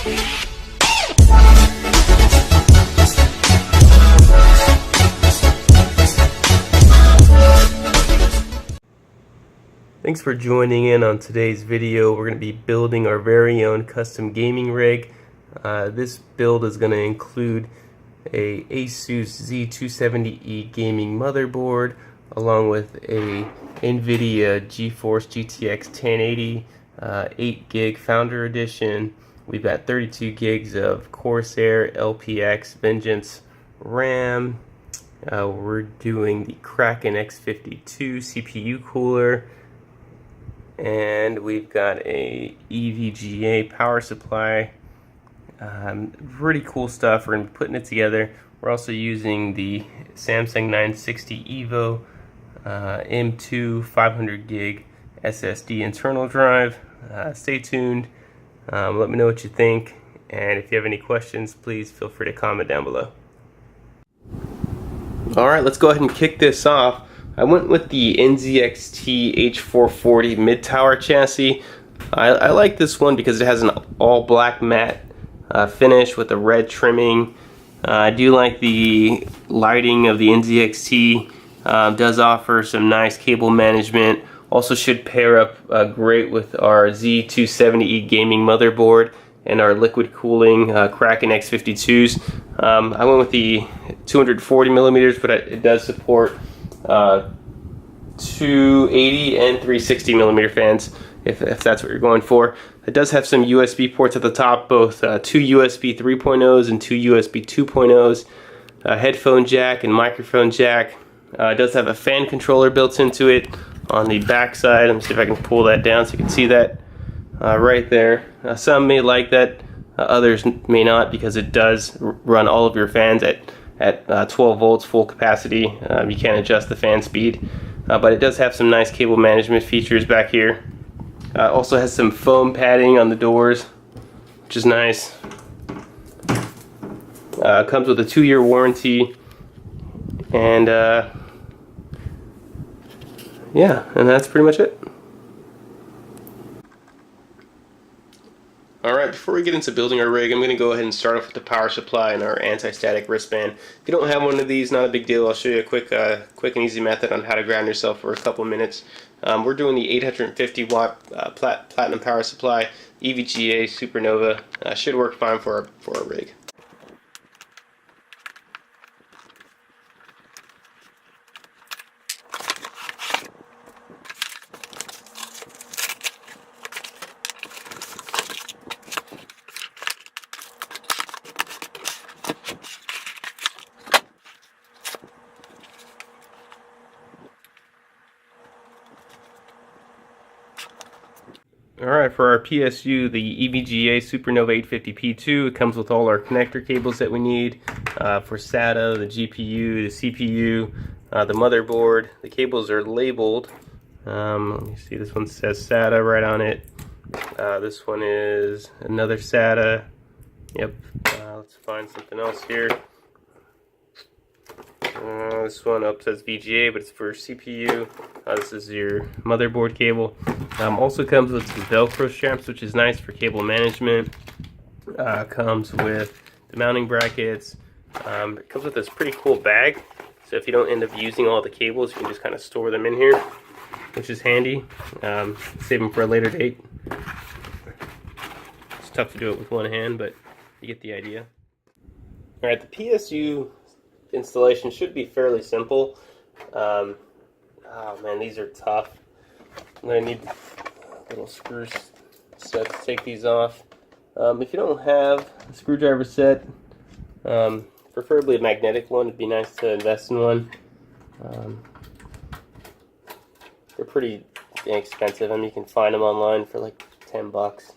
Thanks for joining in on today's video. We're going to be building our very own custom gaming rig. This build is going to include a ASUS Z270E gaming motherboard along with a nVidia GTX 1080 8 gig Founder Edition. We've got 32 gigs of Corsair LPX Vengeance RAM. We're doing the KRAKEN X52 CPU cooler. And we've got a EVGA power supply. Pretty cool stuff. We're going to be putting it together. We're also using the Samsung 960 EVO M.2 500 gig SSD internal drive. Stay tuned. Let me know what you think. And if you have any questions, please feel free to comment down below. Alright, let's go ahead and kick this off. I went with the NZXT H440 mid-tower chassis. I like this one because it has an all-black matte finish with a red trimming. I do like the lighting of the NZXT. Does offer some nice cable management. Also should pair up great with our Z270E gaming motherboard and our liquid cooling KRAKEN X52s. I went with the 240 millimeters, but it does support 280 and 360 millimeter fans if that's what you're going for. It does have some USB ports at the top, both two USB 3.0s and two USB 2.0s, a headphone jack and microphone jack. It does have a fan controller built into it on the back side. Let me see if I can pull that down so you can see that right there. Some may like that, others may not, because it does run all of your fans at 12 volts full capacity. You can't adjust the fan speed, but it does have some nice cable management features back here. Also has some foam padding on the doors, which is nice. Comes with a 2-year warranty, and yeah, and that's pretty much it. Alright, before we get into building our rig, I'm going to go ahead and start off with the power supply and our anti-static wristband. If you don't have one of these, not a big deal. I'll show you a quick and easy method on how to ground yourself for a couple minutes. We're doing the 850 watt platinum power supply, EVGA SuperNOVA. Should work fine for our rig. Alright, for our PSU, the EVGA SuperNOVA 850P2, it comes with all our connector cables that we need for SATA, the GPU, the CPU, the motherboard. The cables are labeled. Let me see, this one says SATA right on it. This one is another SATA. Yep, let's find something else here. This one up says VGA, but it's for CPU. This is your motherboard cable. Also comes with some Velcro straps, which is nice for cable management. Comes with the mounting brackets. It comes with this pretty cool bag, so if you don't end up using all the cables, you can just kind of store them in here, which is handy. Save them for a later date. It's tough to do it with one hand, but you get the idea. Alright, the PSU installation should be fairly simple. Oh man, these are tough. I'm going to need little screw set to take these off. If you don't have a screwdriver set, preferably a magnetic one, it'd be nice to invest in one. They're pretty inexpensive. I mean, you can find them online for like $10.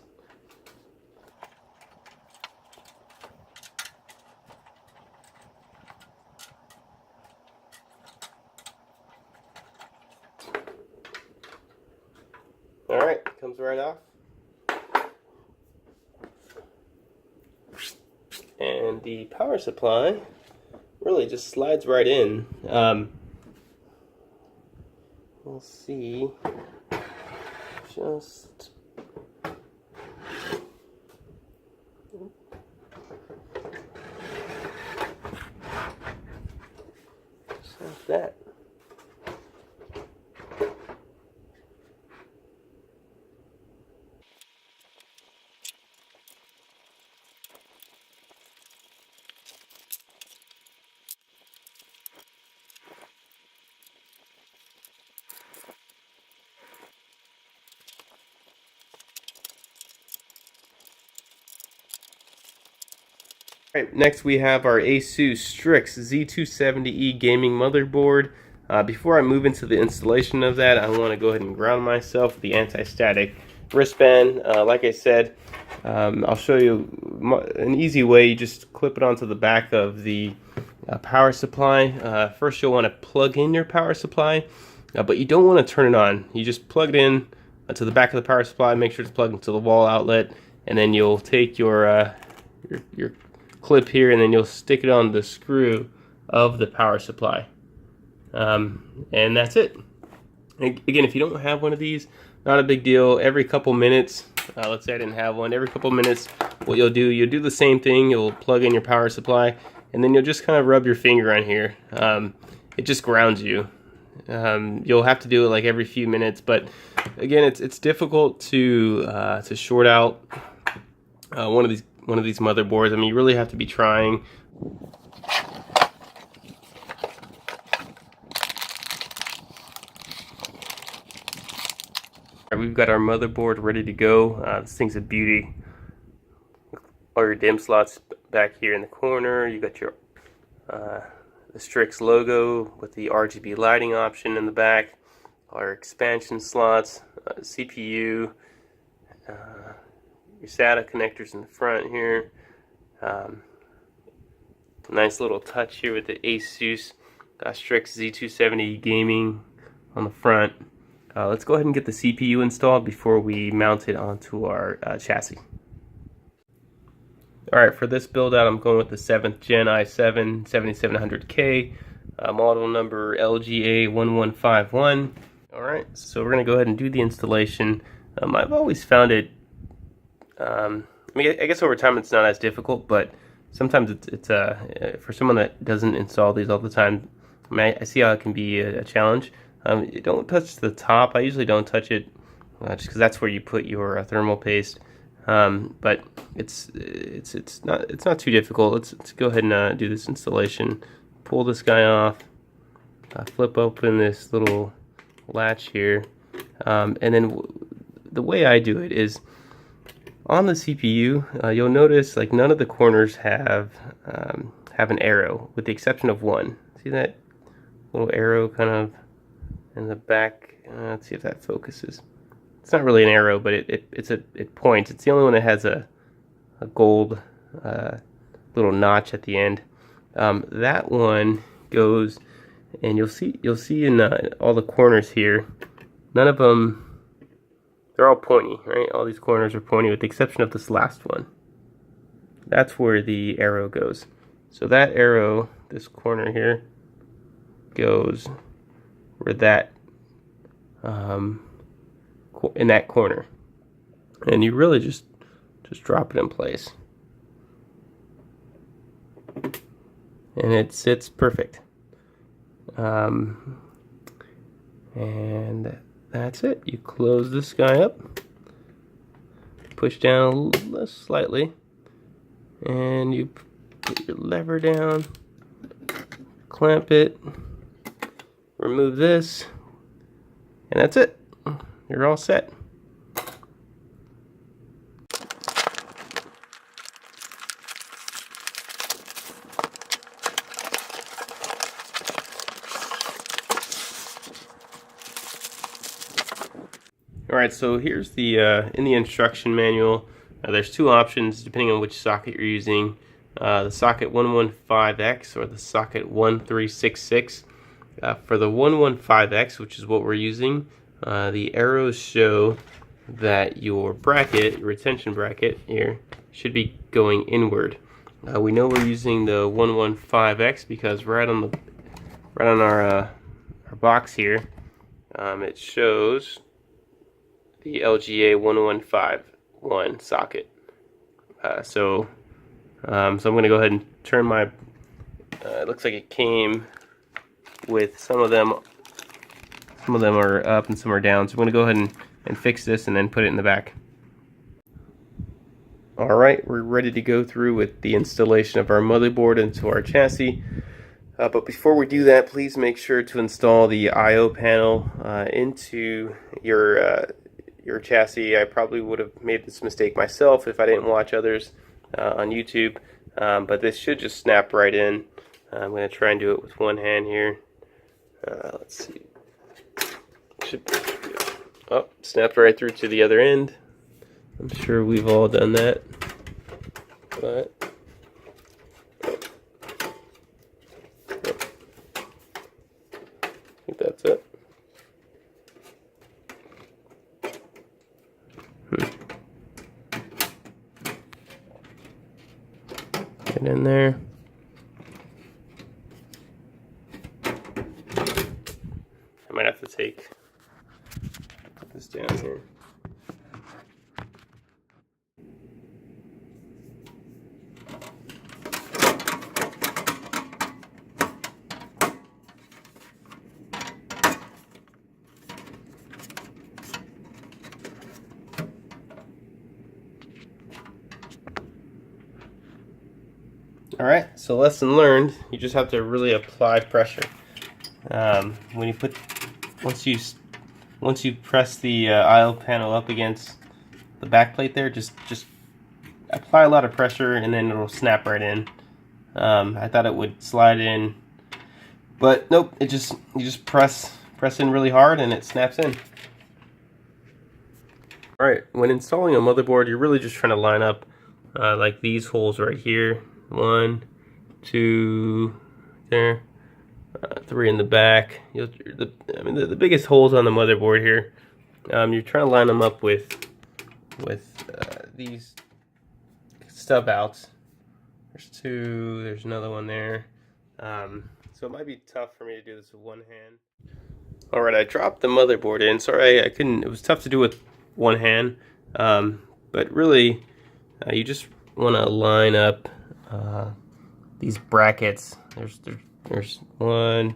Alright, comes right off. And the power supply really just slides right in. We'll see. Alright, next we have our ASUS STRIX Z270E gaming motherboard. Before I move into the installation of that, I want to go ahead and ground myself with the anti-static wristband. Like I said, I'll show you an easy way. You just clip it onto the back of the power supply. First you'll want to plug in your power supply, but you don't want to turn it on. You just plug it in to the back of the power supply, make sure it's plugged into the wall outlet, and then you'll take your clip here and then you'll stick it on the screw of the power supply. And that's it. Again, if you don't have one of these, not a big deal. Every couple minutes, let's say I didn't have one, every couple minutes what you'll do the same thing. You'll plug in your power supply and then you'll just kind of rub your finger on here. It just grounds you. You'll have to do it like every few minutes, but again, it's difficult to short out one of these motherboards. I mean, you really have to be trying. We've got our motherboard ready to go. This thing's a beauty. All your DIMM slots back here in the corner. You got your the STRIX logo with the RGB lighting option in the back. Our expansion slots, CPU, your SATA connectors in the front here. Nice little touch here with the ASUS STRIX Z270 gaming on the front. Let's go ahead and get the CPU installed before we mount it onto our chassis. Alright, for this build out I'm going with the 7th Gen i7 7700K, model number LGA1151. Alright, so we're going to go ahead and do the installation. I've always found it, I mean, I guess over time it's not as difficult, but sometimes it's for someone that doesn't install these all the time, I mean, I see how it can be a challenge. You don't touch the top. I usually don't touch it just because that's where you put your thermal paste. But it's not too difficult. Let's go ahead and do this installation. Pull this guy off. Flip open this little latch here, and then the way I do it is on the CPU. You'll notice like none of the corners have an arrow, with the exception of one. See that little arrow kind of in the back? Let's see if that focuses. It's not really an arrow, but it points. It's the only one that has a gold little notch at the end. That one goes, and you'll see in all the corners here, none of them, they're all pointy, right? All these corners are pointy with the exception of this last one. That's where the arrow goes. So that arrow, this corner here, goes where that in that corner, and you really just drop it in place, and it sits perfect. And that's it. You close this guy up, push down slightly, and you put your lever down, clamp it, remove this, and that's it. You're all set. Alright, so here's the in the instruction manual, there's two options depending on which socket you're using. The socket 115X or the socket 1366. For the 115X, which is what we're using, the arrows show that your bracket, your retention bracket here, should be going inward. We know we're using the 115X because right on our box here, it shows the LGA 1151 socket. So I'm going to go ahead and turn my. It looks like it came with some of them are up and some are down, so I'm going to go ahead and fix this and then put it in the back. Alright, we're ready to go through with the installation of our motherboard into our chassis. But before we do that, please make sure to install the I/O panel into your chassis. I probably would have made this mistake myself if I didn't watch others on YouTube. but this should just snap right in. I'm going to try and do it with one hand here. Let's see. Oh, snapped right through to the other end. I'm sure we've all done that. But I think that's it. Get in there. I might have to put this down here. Alright, so lesson learned, you just have to really apply pressure. When you once you press the I/O panel up against the back plate there, just apply a lot of pressure and then it'll snap right in. I thought it would slide in, but nope, you just press in really hard and it snaps in. Alright, when installing a motherboard, you're really just trying to line up like these holes right here. 1, 2, there, 3 in the back. The biggest holes on the motherboard here. You're trying to line them up with these stub outs. There's 2. There's another one there. So it might be tough for me to do this with one hand. All right, I dropped the motherboard in. Sorry, I couldn't. It was tough to do with one hand. But really, you just want to line up these brackets. There's 1,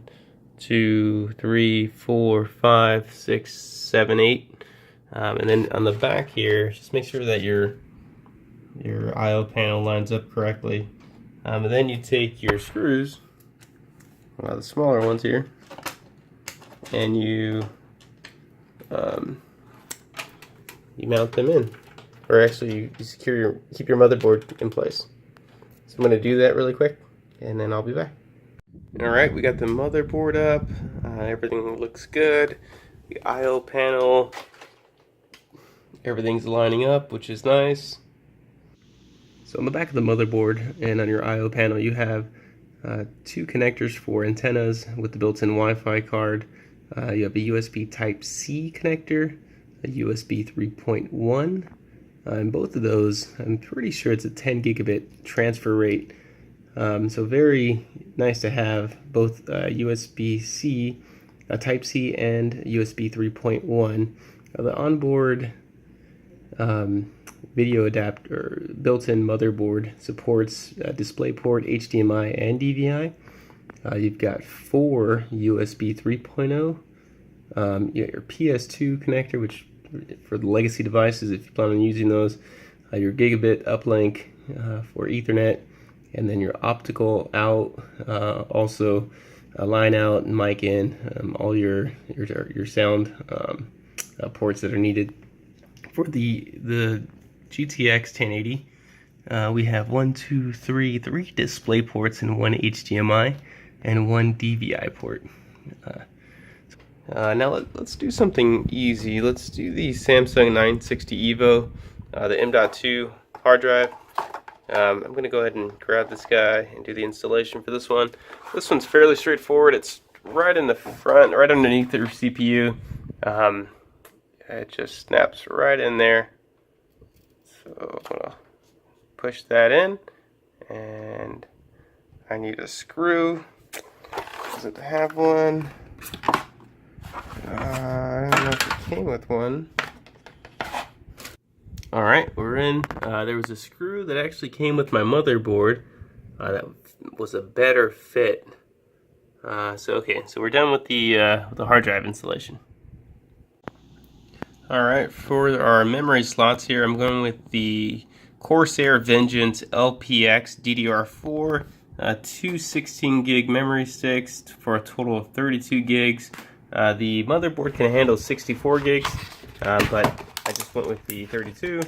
2, 3, 4, 5, 6, 7, 8, and then on the back here, just make sure that your I/O panel lines up correctly. And then you take your screws, the smaller ones here, and you mount them in, or actually you keep your motherboard in place. So I'm going to do that really quick, and then I'll be back. Alright, we got the motherboard up. Everything looks good. The I/O panel, everything's lining up, which is nice. So on the back of the motherboard and on your I/O panel, you have 2 connectors for antennas with the built-in Wi-Fi card. You have a USB Type-C connector, a USB 3.1. And both of those, I'm pretty sure it's a 10 gigabit transfer rate. So very nice to have both USB-C, Type-C, and USB 3.1. The onboard video adapter, built-in motherboard, supports DisplayPort, HDMI, and DVI. You've got 4 USB 3.0. You got your PS2 connector, which for the legacy devices, if you plan on using those, your gigabit uplink for Ethernet, and then your optical out, also a line out, mic in, all your sound ports that are needed. For the GTX 1080, we have 3 display ports and 1 HDMI and 1 DVI port. Now let's do something easy. Let's do the Samsung 960 EVO, the M.2 hard drive. I'm going to go ahead and grab this guy and do the installation for this one. This one's fairly straightforward. It's right in the front, right underneath your CPU. It just snaps right in there. So I'm going to push that in, and I need a screw. Doesn't have one. I don't know if it came with one. Alright, we're in. There was a screw that actually came with my motherboard that was a better fit. So we're done with the hard drive installation. Alright, for our memory slots here, I'm going with the Corsair Vengeance LPX DDR4, 2 16 gig memory sticks for a total of 32 gigs. The motherboard can handle 64 gigs, but I just went with the 32.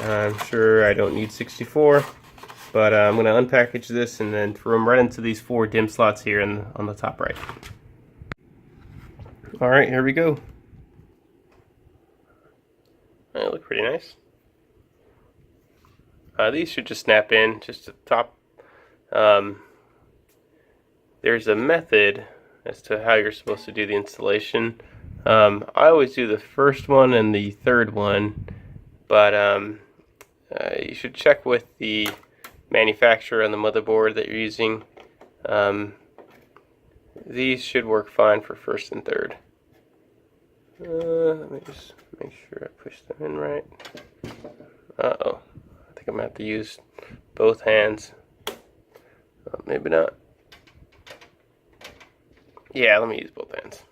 I'm sure I don't need 64. But I'm going to unpackage this and then throw them right into these 4 DIMM slots here on the top right. Alright, here we go. They look pretty nice. These should just snap in just at the top. There's a method as to how you're supposed to do the installation. I always do the first one and the third one, but you should check with the manufacturer on the motherboard that you're using. These should work fine for first and third. Let me just make sure I push them in right. Uh-oh. I think I'm going to have to use both hands. Maybe not. Yeah, let me use both hands.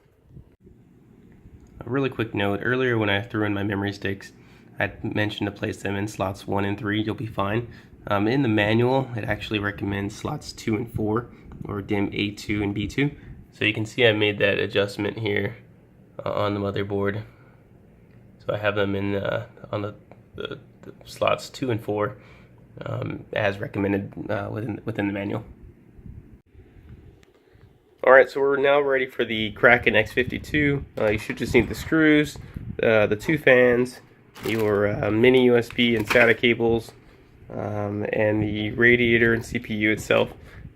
A really quick note. Earlier when I threw in my memory sticks, I mentioned to place them in slots 1 and 3. You'll be fine. In the manual, it actually recommends slots 2 and 4, or DIMM A2 and B2. So you can see I made that adjustment here on the motherboard. So I have them in on the slots 2 and 4 as recommended within the manual. Alright, so we're now ready for the KRAKEN X52. You should just need the screws, the 2 fans, your mini USB and SATA cables, and the radiator and CPU itself.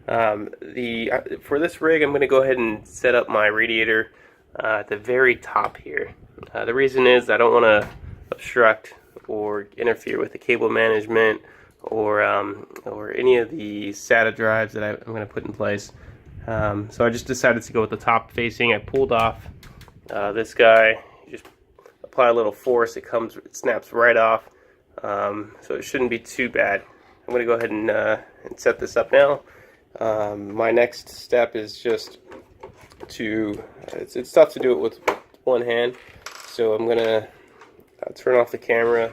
For this rig, I'm going to go ahead and set up my radiator at the very top here. The reason is I don't want to obstruct or interfere with the cable management or any of the SATA drives that I'm going to put in place. So I just decided to go with the top facing. I pulled off this guy. You just apply a little force, it snaps right off. So it shouldn't be too bad. I'm going to go ahead and set this up now. My next step is just to, it's tough to do it with one hand, so I'm going to turn off the camera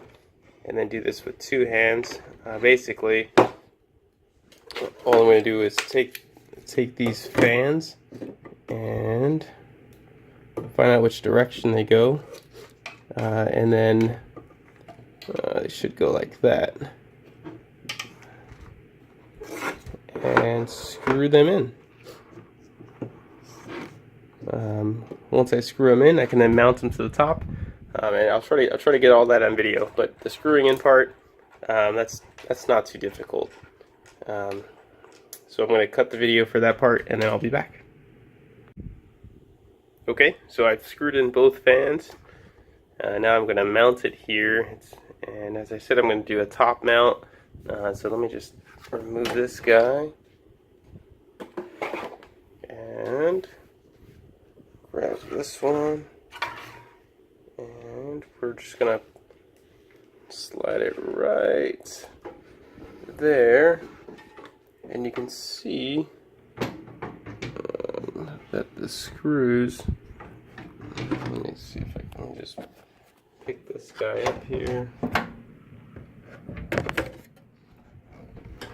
and then do this with 2 hands. Basically, all I'm going to do is take these fans and find out which direction they go, and then they should go like that, and screw them in. Once I screw them in, I can then mount them to the top, and I'll try to get all that on video. But the screwing in part, that's not too difficult. So I'm going to cut the video for that part, and then I'll be back. Okay, so I've screwed in both fans. Now I'm going to mount it here, and as I said, I'm going to do a top mount. So let me just remove this guy and grab this one, and we're just going to slide it right there. And you can see that the screws, let me see if I can just pick this guy up here.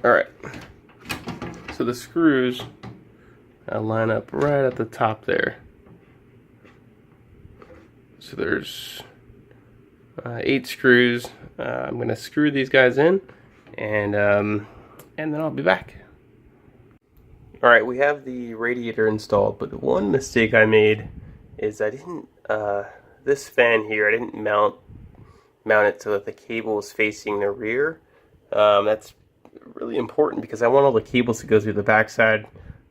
Alright, so the screws line up right at the top there. So there's 8 screws. I'm going to screw these guys in, and then I'll be back. Alright, we have the radiator installed, but the one mistake I made is I didn't, this fan here, I didn't mount it so that the cable is facing the rear. That's really important because I want all the cables to go through the backside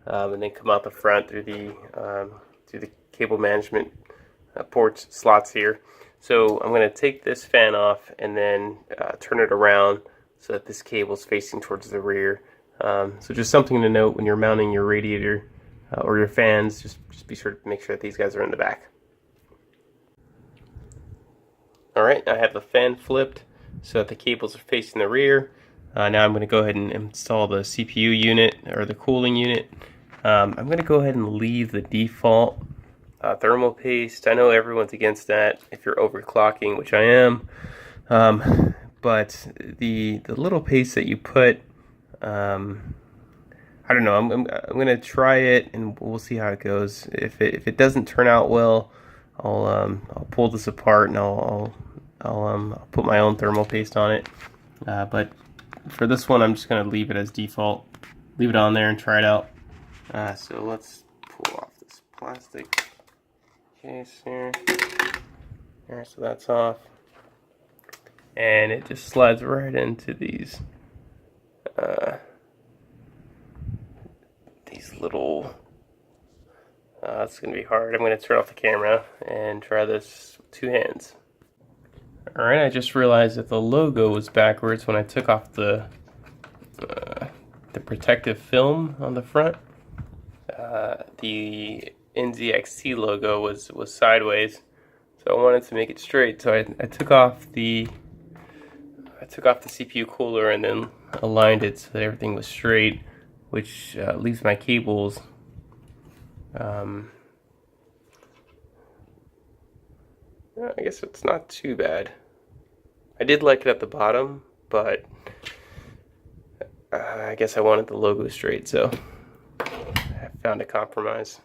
and then come out the front through the cable management ports slots here. So I'm going to take this fan off and then turn it around so that this cable is facing towards the rear. So just something to note when you're mounting your radiator or your fans, just be sure to make sure that these guys are in the back. Alright, I have the fan flipped so that the cables are facing the rear. Now I'm going to go ahead and install the CPU unit or the cooling unit. I'm going to go ahead and leave the default thermal paste. I know everyone's against that if you're overclocking, which I am. But the little paste that you put, I don't know. I'm gonna try it and we'll see how it goes. If it doesn't turn out well, I'll pull this apart and I'll put my own thermal paste on it. But for this one, I'm just going to leave it as default. Leave it on there and try it out. So let's pull off this plastic case here. There, so that's off. And it just slides right into these little, it's going to be hard. I'm going to turn off the camera and try this with two hands. Alright, I just realized that the logo was backwards when I took off the protective film on the front. The NZXT logo was sideways, so I wanted to make it straight. So I took off the CPU cooler and then aligned it so that everything was straight, which leaves my cables I guess it's not too bad. I did like it at the bottom, but I guess I wanted the logo straight, so I found a compromise.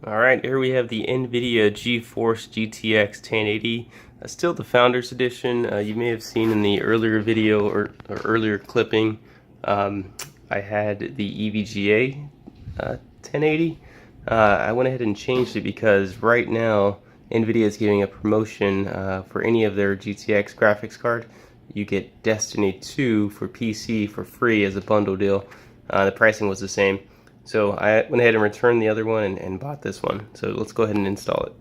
Alright, here we have the nVidia GTX 1080, still the Founders Edition. You may have seen in the earlier video or earlier clipping, I had the EVGA 1080. I went ahead and changed it because right now nVidia is giving a promotion for any of their GTX graphics card. You get Destiny 2 for PC for free as a bundle deal. The pricing was the same. So I went ahead and returned the other one and bought this one. So let's go ahead and install it.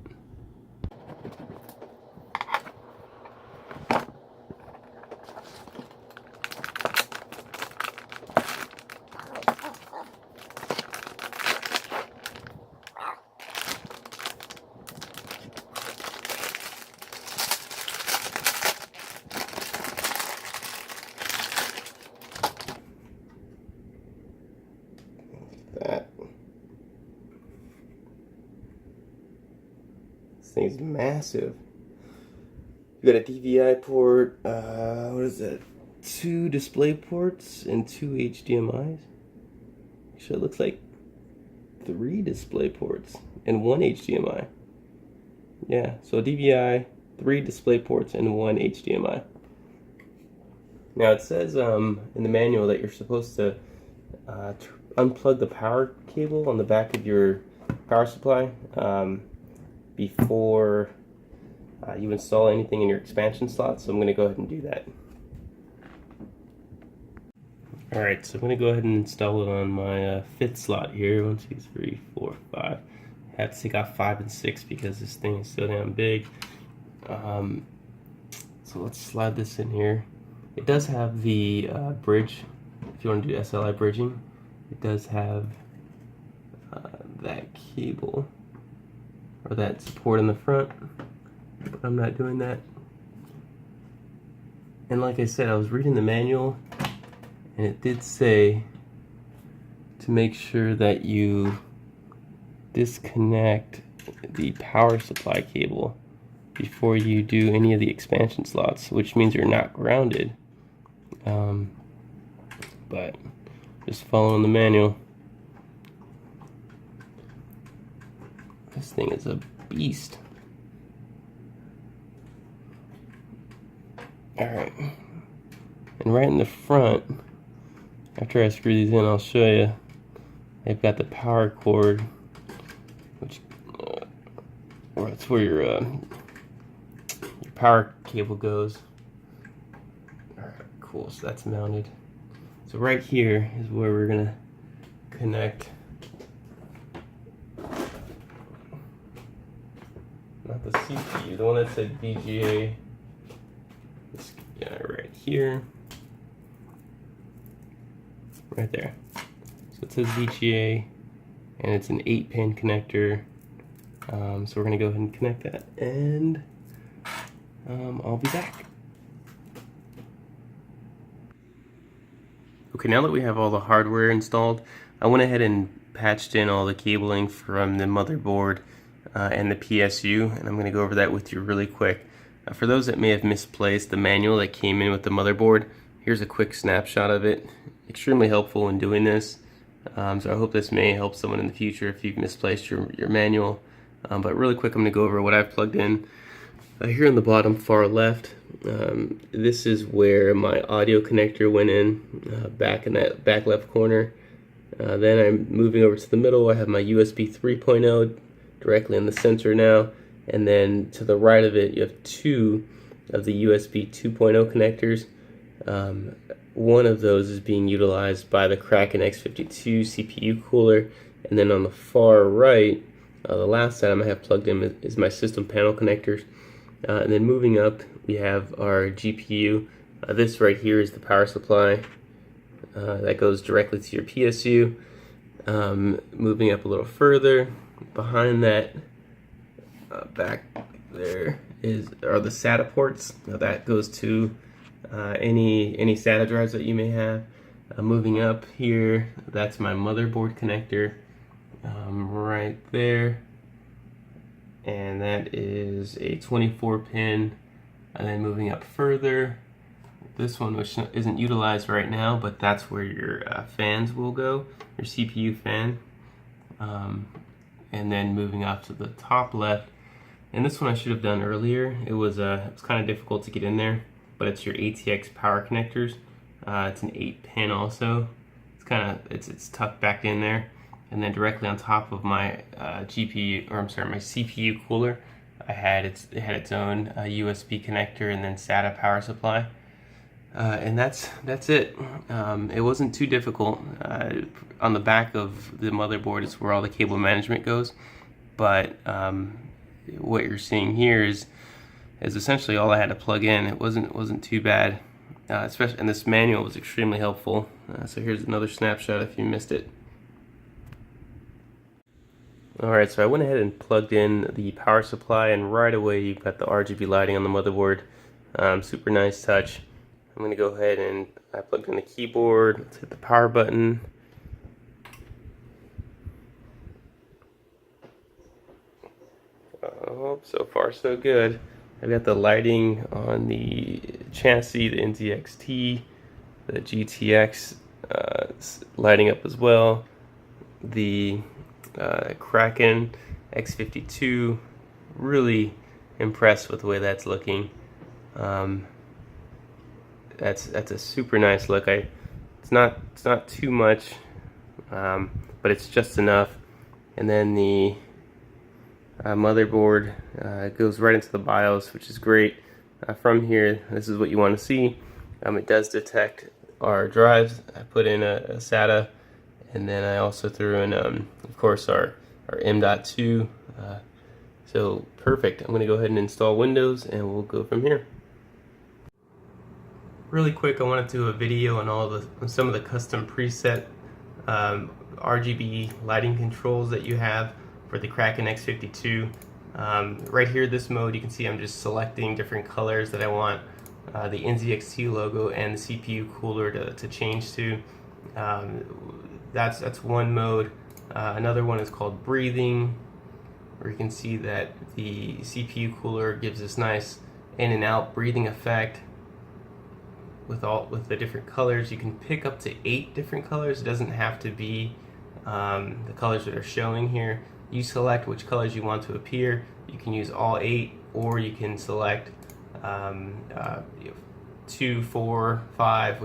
This thing's massive. You got a DVI port, what is that? 2 display ports and 2 HDMIs. Actually, it looks like 3 display ports and 1 HDMI. Yeah, so DVI, 3 display ports and 1 HDMI. Now it says in the manual that you're supposed to unplug the power cable on the back of your power supply before you install anything in your expansion slot, so I'm going to go ahead and do that. Alright, so I'm going to go ahead and install it on my 5th slot here. 1, 2, 3, 4, 5. I had to take off 5 and 6 because this thing is so damn big. So let's slide this in here. It does have the bridge, if you want to do SLI bridging. It does have that cable, or that support in the front, but I'm not doing that. And like I said, I was reading the manual, and it did say to make sure that you disconnect the power supply cable before you do any of the expansion slots, which means you're not grounded. But just following the manual. This thing is a beast. Alright. And right in the front, after I screw these in, I'll show you. They've got the power cord, which that's where your power cable goes. Alright, cool. So that's mounted. So right here is where we're gonna connect. Not the CPU, the one that said VGA. This guy right here. Right there. So it says VGA, and it's an 8-pin connector. So we're gonna go ahead and connect that, and I'll be back. Okay, now that we have all the hardware installed, I went ahead and patched in all the cabling from the motherboard and the PSU, and I'm going to go over that with you really quick. For those that may have misplaced the manual that came in with the motherboard, here's a quick snapshot of it. Extremely helpful in doing this, so I hope this may help someone in the future if you've misplaced your manual. But really quick, I'm going to go over what I've plugged in. Here on the bottom far left, this is where my audio connector went in, back in that back left corner. Then I'm moving over to the middle. I have my USB 3.0 directly in the center now, and then to the right of it you have two of the USB 2.0 connectors. One of those is being utilized by the KRAKEN X52 CPU cooler, and then on the far right, the last item I have plugged in is my system panel connectors. And then moving up, we have our GPU. This right here is the power supply that goes directly to your PSU. Moving up a little further, behind that, back there are the SATA ports. Now that goes to any SATA drives that you may have. Moving up here, that's my motherboard connector right there, and that is a 24 pin. And then moving up further, this one, which isn't utilized right now, but that's where your fans will go, your CPU fan. And then moving up to the top left, and this one I should have done earlier. It was kind of difficult to get in there, but it's your ATX power connectors. It's an 8-pin also. It's tucked back in there, and then directly on top of my my CPU cooler, it had its own USB connector and then SATA power supply. And that's it. It wasn't too difficult. On the back of the motherboard is where all the cable management goes, but what you're seeing here is essentially all I had to plug in. It wasn't too bad, especially, and this manual was extremely helpful. So here's another snapshot if you missed it. Alright, so I went ahead and plugged in the power supply, and right away you've got the RGB lighting on the motherboard. Super nice touch. I'm going to go ahead and I plugged in the keyboard. Let's hit the power button. Oh, so far so good. I've got the lighting on the chassis, the NZXT, the GTX lighting up as well. The KRAKEN X52, really impressed with the way that's looking. That's a super nice look. It's not too much, but it's just enough. And then the motherboard goes right into the BIOS, which is great. From here, this is what you want to see. It does detect our drives. I put in a SATA, and then I also threw in, of course, our M.2. So perfect. I'm going to go ahead and install Windows, and we'll go from here. Really quick, I want to do a video on some of the custom preset RGB lighting controls that you have for the KRAKEN X52. Right here, this mode, you can see I'm just selecting different colors that I want the NZXT logo and the CPU cooler to change to. That's one mode. Another one is called breathing, where you can see that the CPU cooler gives this nice in and out breathing effect with the different colors. You can pick up to 8 different colors. It doesn't have to be the colors that are showing here. You select which colors you want to appear. You can use all 8, or you can select 2, 4, 5,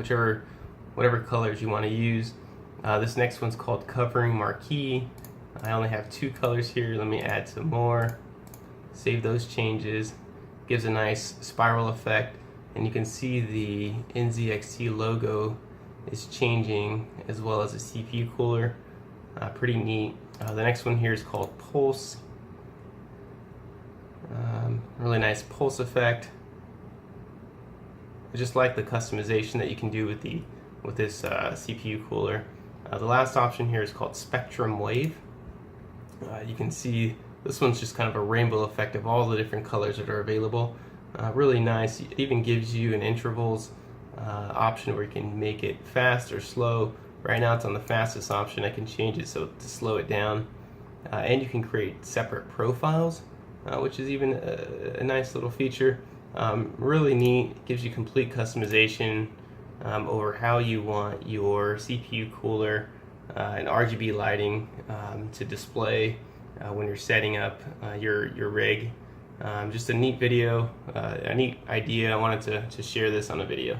whatever colors you want to use. This next one's called covering marquee. I only have 2 colors here. Let me add some more. Save those changes. Gives a nice spiral effect, and you can see the NZXT logo is changing, as well as the CPU cooler. Pretty neat. The next one here is called pulse. Really nice pulse effect. I just like the customization that you can do with this CPU cooler. The last option here is called spectrum wave. You can see this one's just kind of a rainbow effect of all the different colors that are available. Really nice. It even gives you an intervals option where you can make it fast or slow. Right now it's on the fastest option. I can change it so to slow it down. And you can create separate profiles, which is even a nice little feature. Really neat. It gives you complete customization over how you want your CPU cooler and RGB lighting to display when you're setting up your rig. Just a neat video, a neat idea. I wanted to share this on a video.